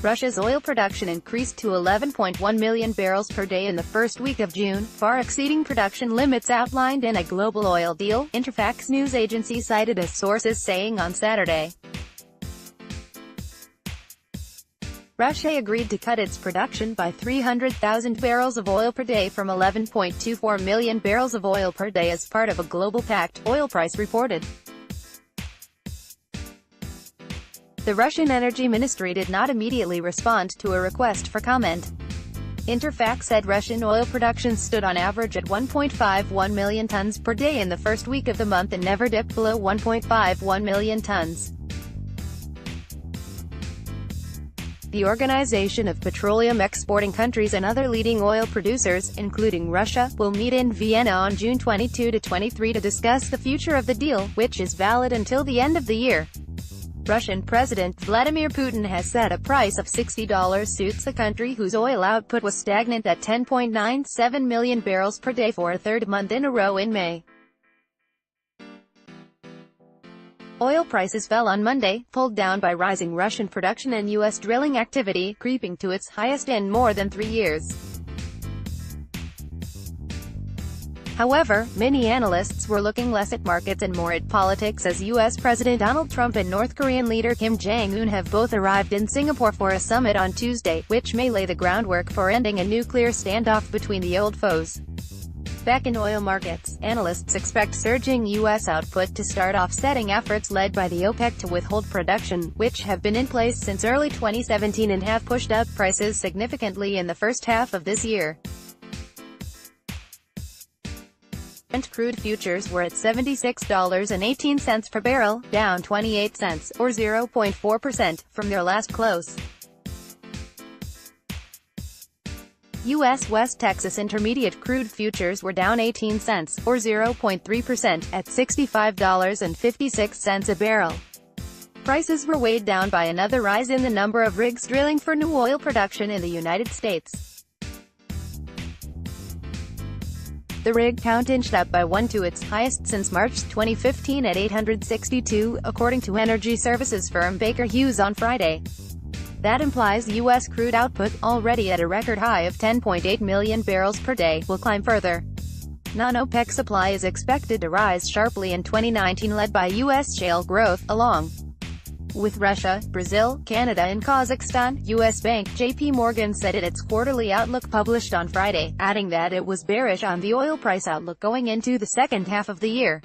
Russia's oil production increased to 11.1 million barrels per day in the first week of June, far exceeding production limits outlined in a global oil deal, Interfax news agency cited as sources saying on Saturday. Russia agreed to cut its production by 300,000 barrels of oil per day from 11.24 million barrels of oil per day as part of a global pact, oil price reported. The Russian Energy Ministry did not immediately respond to a request for comment. Interfax said Russian oil production stood on average at 1.51 million tons per day in the first week of the month and never dipped below 1.51 million tons. The Organization of Petroleum Exporting Countries and other leading oil producers, including Russia, will meet in Vienna on June 22 to 23 to discuss the future of the deal, which is valid until the end of the year. Russian President Vladimir Putin has set a price of $60 suits a country whose oil output was stagnant at 10.97 million barrels per day for a third month in a row in May. Oil prices fell on Monday, pulled down by rising Russian production and U.S. drilling activity, creeping to its highest in more than 3 years. However, many analysts were looking less at markets and more at politics as U.S. President Donald Trump and North Korean leader Kim Jong-un have both arrived in Singapore for a summit on Tuesday, which may lay the groundwork for ending a nuclear standoff between the old foes. Back in oil markets, analysts expect surging U.S. output to start offsetting efforts led by the OPEC to withhold production, which have been in place since early 2017 and have pushed up prices significantly in the first half of this year. Brent crude futures were at $76.18 per barrel, down 28 cents, or 0.4%, from their last close. U.S. West Texas Intermediate crude futures were down 18 cents, or 0.3%, at $65.56 a barrel. Prices were weighed down by another rise in the number of rigs drilling for new oil production in the United States. The rig count inched up by one to its highest since March 2015 at 862, according to energy services firm Baker Hughes on Friday. That implies U.S. crude output, already at a record high of 10.8 million barrels per day, will climb further. Non-OPEC supply is expected to rise sharply in 2019 led by U.S. shale growth, along with Russia, Brazil, Canada and Kazakhstan. U.S. bank J.P. Morgan said in its quarterly outlook published on Friday, adding that it was bearish on the oil price outlook going into the second half of the year.